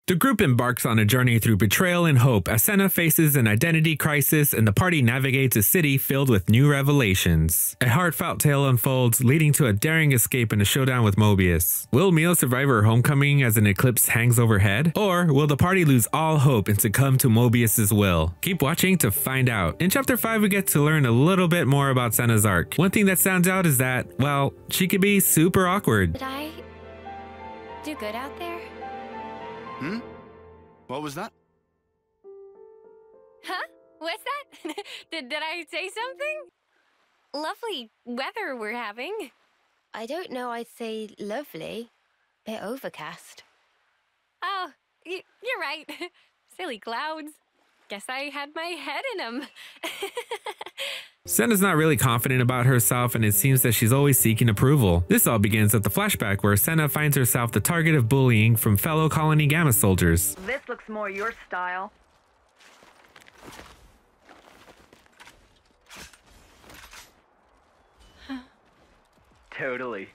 The group embarks on a journey through betrayal and hope as Xeno faces an identity crisis and the party navigates a city filled with new revelations. A heartfelt tale unfolds, leading to a daring escape and a showdown with Mobius. Will Mio survive her homecoming as an eclipse hangs overhead? Or will the party lose all hope and succumb to Mobius's will? Keep watching to find out. In Chapter 5, we get to learn a little bit more about Xeno's arc. One thing that stands out is that, well, she could be super awkward. Did I do good out there? What was that? Huh? What's that? Did I say something? Lovely weather we're having. I don't know, I'd say lovely. Bit overcast. Oh, you're right. Silly clouds. Guess I had my head in them. Xeno's not really confident about herself, and it seems that she's always seeking approval. This all begins at the flashback where Xeno finds herself the target of bullying from fellow Colony Gamma soldiers. This looks more your style. Totally.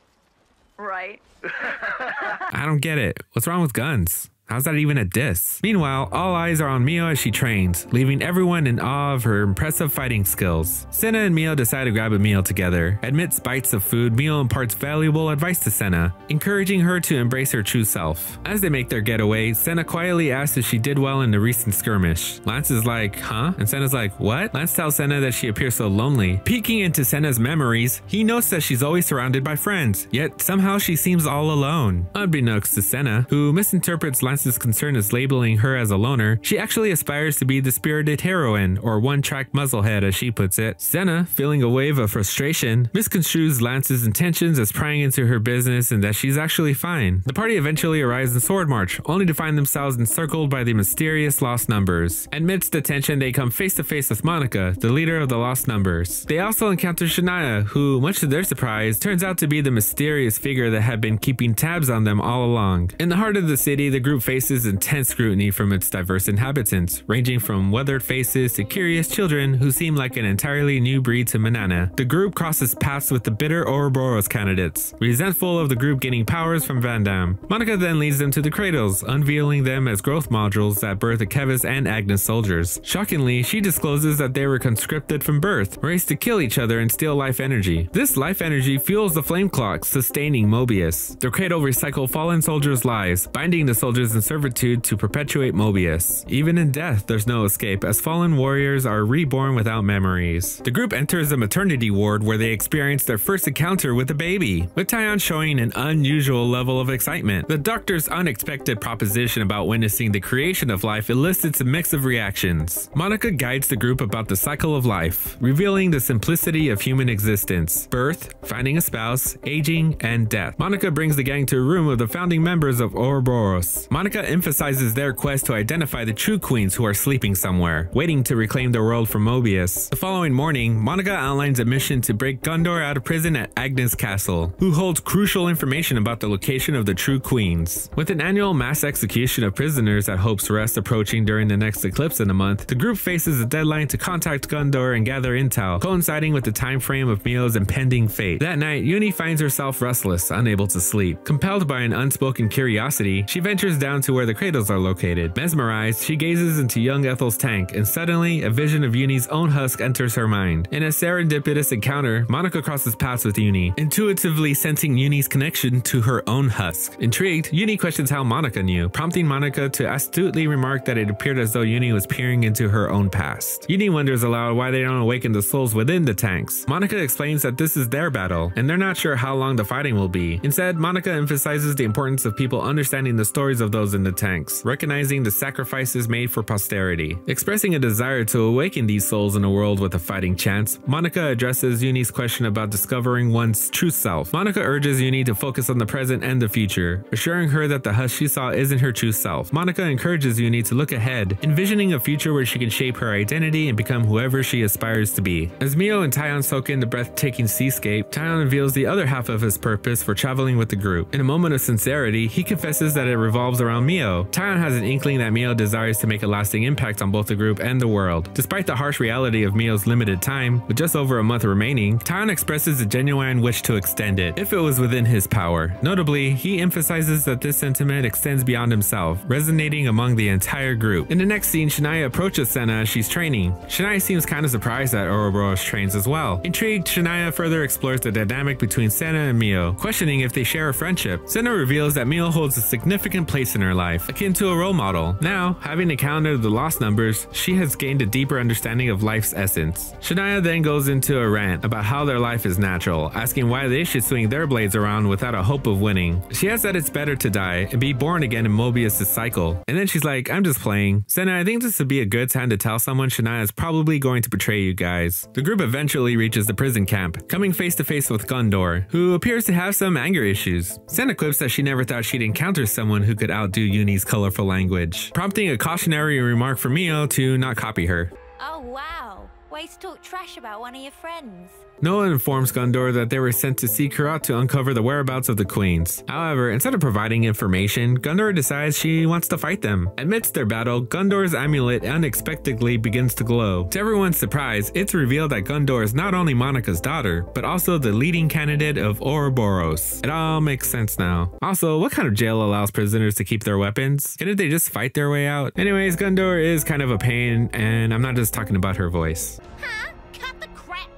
Right. I don't get it. What's wrong with guns? How's that even a diss? Meanwhile, all eyes are on Mio as she trains, leaving everyone in awe of her impressive fighting skills. Xeno and Mio decide to grab a meal together. Amidst bites of food, Mio imparts valuable advice to Xeno, encouraging her to embrace her true self. As they make their getaway, Xeno quietly asks if she did well in the recent skirmish. Lance is like, huh? And Xeno's like, what? Lance tells Xeno that she appears so lonely. Peeking into Xeno's memories, he notes that she's always surrounded by friends, yet somehow she seems all alone. Unbeknownst to Xeno, who misinterprets Lance's concern as labeling her as a loner, she actually aspires to be the spirited heroine, or one-track muzzlehead as she puts it. Xeno, feeling a wave of frustration, misconstrues Lance's intentions as prying into her business and that she's actually fine. The party eventually arrives in Sword March, only to find themselves encircled by the mysterious Lost Numbers. Amidst the tension, they come face to face with Monica, the leader of the Lost Numbers. They also encounter Shania, who, much to their surprise, turns out to be the mysterious figure that had been keeping tabs on them all along. In the heart of the city, the group faces intense scrutiny from its diverse inhabitants, ranging from weathered faces to curious children who seem like an entirely new breed to Manana. The group crosses paths with the bitter Ouroboros candidates, resentful of the group gaining powers from Van Damme. Monica then leads them to the cradles, unveiling them as growth modules that birth the Kevis and Agnes soldiers. Shockingly, she discloses that they were conscripted from birth, raised to kill each other and steal life energy. This life energy fuels the flame clock, sustaining Mobius. The cradle recycle fallen soldiers' lives, binding the soldiers in servitude to perpetuate Mobius. Even in death, there's no escape, as fallen warriors are reborn without memories. The group enters a maternity ward where they experience their first encounter with a baby, with Tyon showing an unusual level of excitement. The doctor's unexpected proposition about witnessing the creation of life elicits a mix of reactions. Monica guides the group about the cycle of life, revealing the simplicity of human existence: birth, finding a spouse, aging, and death. Monica brings the gang to a room of the founding members of Ouroboros. Monica emphasizes their quest to identify the true queens who are sleeping somewhere, waiting to reclaim their world from Mobius. The following morning, Monica outlines a mission to break Gondor out of prison at Agnes Castle, who holds crucial information about the location of the true queens. With an annual mass execution of prisoners at Hope's Rest approaching during the next eclipse in a month, the group faces a deadline to contact Gondor and gather intel, coinciding with the time frame of Mio's impending fate. That night, Uni finds herself restless, unable to sleep. Compelled by an unspoken curiosity, she ventures down to where the cradles are located. Mesmerized, she gazes into young Ethel's tank, and suddenly, a vision of Uni's own husk enters her mind. In a serendipitous encounter, Monica crosses paths with Uni, intuitively sensing Uni's connection to her own husk. Intrigued, Uni questions how Monica knew, prompting Monica to astutely remark that it appeared as though Uni was peering into her own past. Uni wonders aloud why they don't awaken the souls within the tanks. Monica explains that this is their battle, and they're not sure how long the fighting will be. Instead, Monica emphasizes the importance of people understanding the stories of those in the tanks, recognizing the sacrifices made for posterity. Expressing a desire to awaken these souls in a world with a fighting chance, Monica addresses Uni's question about discovering one's true self. Monica urges Uni to focus on the present and the future, assuring her that the husk she saw isn't her true self. Monica encourages Uni to look ahead, envisioning a future where she can shape her identity and become whoever she aspires to be. As Mio and Tyon soak in the breathtaking seascape, Tyon reveals the other half of his purpose for traveling with the group. In a moment of sincerity, he confesses that it revolves around around Mio. Taion has an inkling that Mio desires to make a lasting impact on both the group and the world. Despite the harsh reality of Mio's limited time, with just over a month remaining, Taion expresses a genuine wish to extend it, if it was within his power. Notably, he emphasizes that this sentiment extends beyond himself, resonating among the entire group. In the next scene, Shania approaches Senna as she's training. Shania seems kind of surprised that Ouroboros trains as well. Intrigued, Shania further explores the dynamic between Senna and Mio, questioning if they share a friendship. Senna reveals that Mio holds a significant place in her life, akin to a role model. Now, having encountered the lost numbers, she has gained a deeper understanding of life's essence. Shania then goes into a rant about how their life is natural, asking why they should swing their blades around without a hope of winning. She adds that it's better to die and be born again in Mobius' cycle. And then she's like, I'm just playing. Senna, I think this would be a good time to tell someone Shania is probably going to betray you guys. The group eventually reaches the prison camp, coming face to face with Gundor, who appears to have some anger issues. Senna quips that she never thought she'd encounter someone who could outdo Uni's colorful language, prompting a cautionary remark from Mio to not copy her. Oh wow, way to talk trash about one of your friends. Noah informs Gundor that they were sent to seek her out to uncover the whereabouts of the queens. However, instead of providing information, Gundor decides she wants to fight them. Amidst their battle, Gundor's amulet unexpectedly begins to glow. To everyone's surprise, it's revealed that Gundor is not only Monica's daughter, but also the leading candidate of Ouroboros. It all makes sense now. Also, what kind of jail allows prisoners to keep their weapons? Couldn't they just fight their way out? Anyways, Gundor is kind of a pain, and I'm not just talking about her voice. Huh? Cut the crap.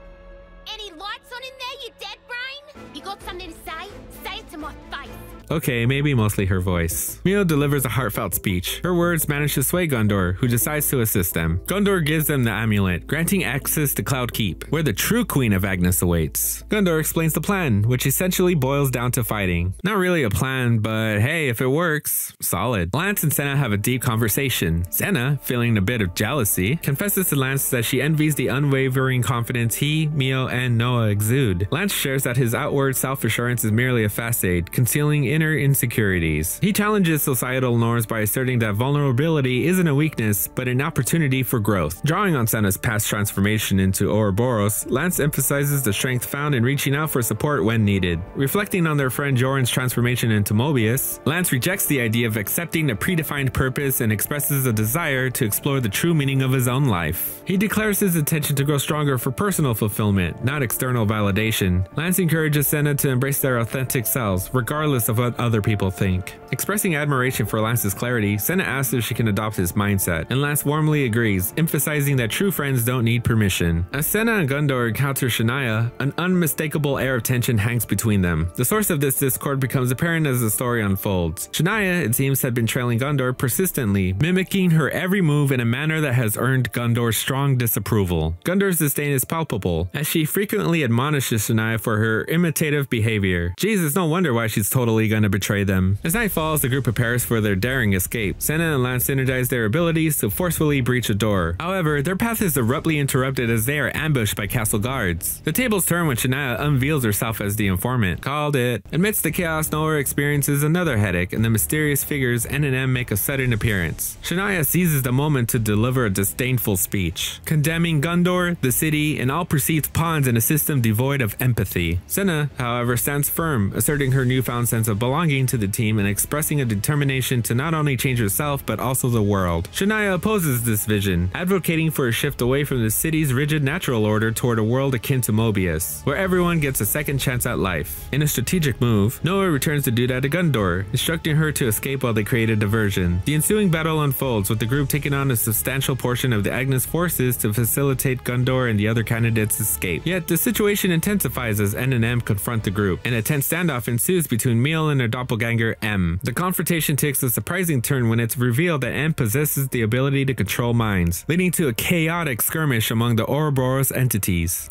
Any lights on in there, you dead brain? You got something to say? Say it to my face. Okay, maybe mostly her voice. Mio delivers a heartfelt speech. Her words manage to sway Gundor, who decides to assist them. Gundor gives them the amulet, granting access to Cloud Keep, where the true Queen of Agnes awaits. Gundor explains the plan, which essentially boils down to fighting. Not really a plan, but hey, if it works, solid. Lance and Senna have a deep conversation. Senna, feeling a bit of jealousy, confesses to Lance that she envies the unwavering confidence he, Mio, and Noah exude. Lance shares that his outward self-assurance is merely a facade, concealing inner insecurities. He challenges societal norms by asserting that vulnerability isn't a weakness, but an opportunity for growth. Drawing on Senna's past transformation into Ouroboros, Lance emphasizes the strength found in reaching out for support when needed. Reflecting on their friend Joran's transformation into Mobius, Lance rejects the idea of accepting a predefined purpose and expresses a desire to explore the true meaning of his own life. He declares his intention to grow stronger for personal fulfillment, not external validation. Lance encourages Senna to embrace their authentic selves, regardless of what other people think. Expressing admiration for Lance's clarity, Senna asks if she can adopt his mindset, and Lance warmly agrees, emphasizing that true friends don't need permission. As Senna and Gundor encounter Shania, an unmistakable air of tension hangs between them. The source of this discord becomes apparent as the story unfolds. Shania, it seems, had been trailing Gundor persistently, mimicking her every move in a manner that has earned Gundor's strong disapproval. Gundor's disdain is palpable, as she frequently admonishes Shania for her imitative behavior. Jesus, no wonder why she's totally gonna betray them. As night falls, the group prepares for their daring escape. Senna and Lance synergize their abilities to forcefully breach a door. However, their path is abruptly interrupted as they are ambushed by castle guards. The tables turn when Shania unveils herself as the informant. Called it. Amidst the chaos, Noah experiences another headache, and the mysterious figures N and M make a sudden appearance. Shania seizes the moment to deliver a disdainful speech, condemning Gundor, the city, and all perceived pawns in a system devoid of empathy. Senna, however, stands firm, asserting her newfound sense of belonging to the team and expressing a determination to not only change herself but also the world. Shania opposes this vision, advocating for a shift away from the city's rigid natural order toward a world akin to Mobius, where everyone gets a second chance at life. In a strategic move, Noah returns the dude to Gundor, instructing her to escape while they create a diversion. The ensuing battle unfolds, with the group taking on a substantial portion of the Agnes forces to facilitate Gundor and the other candidates' escape. Yet the situation intensifies as N and M confront the group, and a tense standoff ensues between Mio and her doppelganger M. The confrontation takes a surprising turn when it's revealed that M possesses the ability to control minds, leading to a chaotic skirmish among the Ouroboros entities.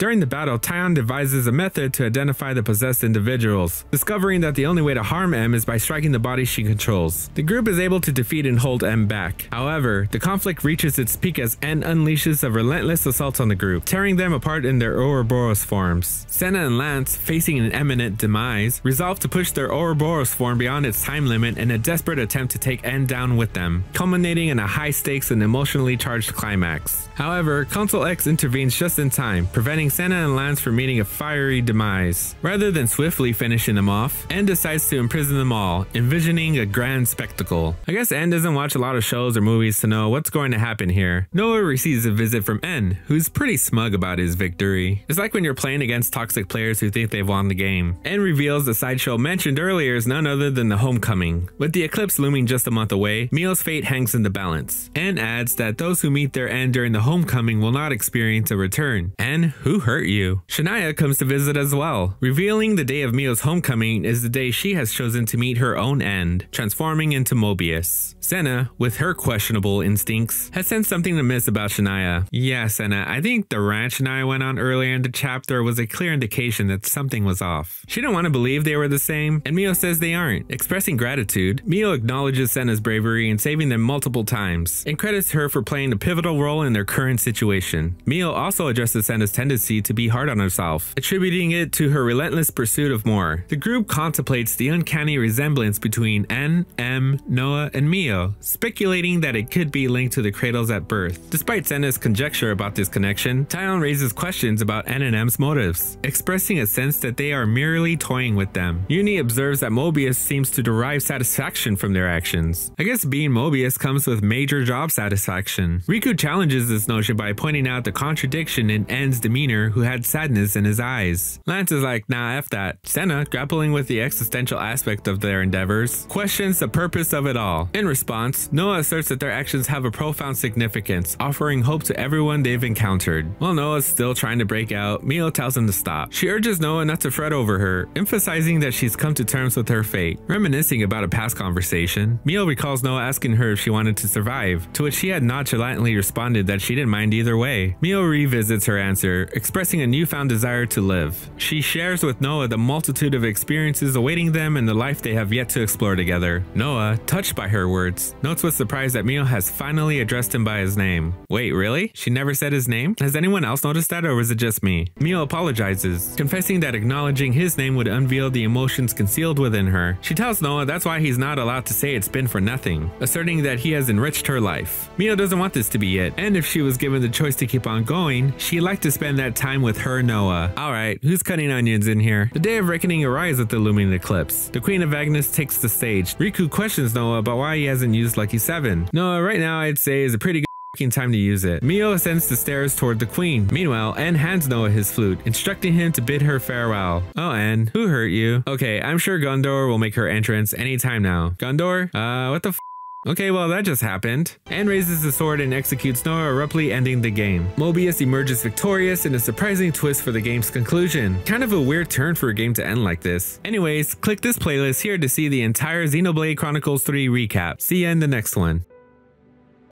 During the battle, Tyon devises a method to identify the possessed individuals, discovering that the only way to harm M is by striking the body she controls. The group is able to defeat and hold M back. However, the conflict reaches its peak as N unleashes a relentless assault on the group, tearing them apart in their Ouroboros forms. Senna and Lance, facing an imminent demise, resolve to push their Ouroboros form beyond its time limit in a desperate attempt to take N down with them, culminating in a high-stakes and emotionally charged climax. However, Console X intervenes just in time, preventing Senna and Lance from meeting a fiery demise. Rather than swiftly finishing them off, N decides to imprison them all, envisioning a grand spectacle. I guess N doesn't watch a lot of shows or movies to know what's going to happen here. Noah receives a visit from N, who's pretty smug about his victory. It's like when you're playing against toxic players who think they've won the game. N reveals the sideshow mentioned earlier is none other than the homecoming. With the eclipse looming just a month away, Mio's fate hangs in the balance. N adds that those who meet their end during the homecoming will not experience a return. N, who hurt you? Shania comes to visit as well, revealing the day of Mio's homecoming is the day she has chosen to meet her own end, transforming into Mobius. Senna, with her questionable instincts, has sensed something amiss about Shania. Yeah, Senna, I think the rant Shania went on earlier in the chapter was a clear indication that something was off. She didn't want to believe they were the same, and Mio says they aren't. Expressing gratitude, Mio acknowledges Senna's bravery in saving them multiple times, and credits her for playing a pivotal role in their current situation. Mio also addresses Senna's tendency to be hard on herself, attributing it to her relentless pursuit of more. The group contemplates the uncanny resemblance between N, M, Noah, and Mio, speculating that it could be linked to the cradles at birth. Despite Senna's conjecture about this connection, Tyon raises questions about N and M's motives, expressing a sense that they are merely toying with them. Uni observes that Mobius seems to derive satisfaction from their actions. I guess being Mobius comes with major job satisfaction. Riku challenges this notion by pointing out the contradiction in N's demeanor, who had sadness in his eyes. Lance is like, nah, F that. Senna, grappling with the existential aspect of their endeavors, questions the purpose of it all. In response, Noah asserts that their actions have a profound significance, offering hope to everyone they've encountered. While Noah's still trying to break out, Mio tells him to stop. She urges Noah not to fret over her, emphasizing that she's come to terms with her fate. Reminiscing about a past conversation, Mio recalls Noah asking her if she wanted to survive, to which she had nonchalantly responded that she didn't mind either way. Mio revisits her answer, expressing a newfound desire to live. She shares with Noah the multitude of experiences awaiting them and the life they have yet to explore together. Noah, touched by her words, notes with surprise that Mio has finally addressed him by his name. Wait, really? She never said his name? Has anyone else noticed that, or was it just me? Mio apologizes, confessing that acknowledging his name would unveil the emotions concealed within her. She tells Noah that's why he's not allowed to say it's been for nothing, asserting that he has enriched her life. Mio doesn't want this to be it, and if she was given the choice to keep on going, she'd like to spend that time with her Noah. Alright, who's cutting onions in here? The day of reckoning arrives with the looming eclipse. The Queen of Agnes takes the stage. Riku questions Noah about why he hasn't used Lucky 7. Noah, right now I'd say is a pretty good time to use it. Mio ascends the stairs toward the queen. Meanwhile, N hands Noah his flute, instructing him to bid her farewell. Oh, N, who hurt you? Okay, I'm sure Gondor will make her entrance anytime now. Gondor? What the f? Okay, well that just happened. N raises the sword and executes Noah, abruptly ending the game. Mobius emerges victorious in a surprising twist for the game's conclusion. Kind of a weird turn for a game to end like this. Anyways, click this playlist here to see the entire Xenoblade Chronicles 3 recap. See ya in the next one.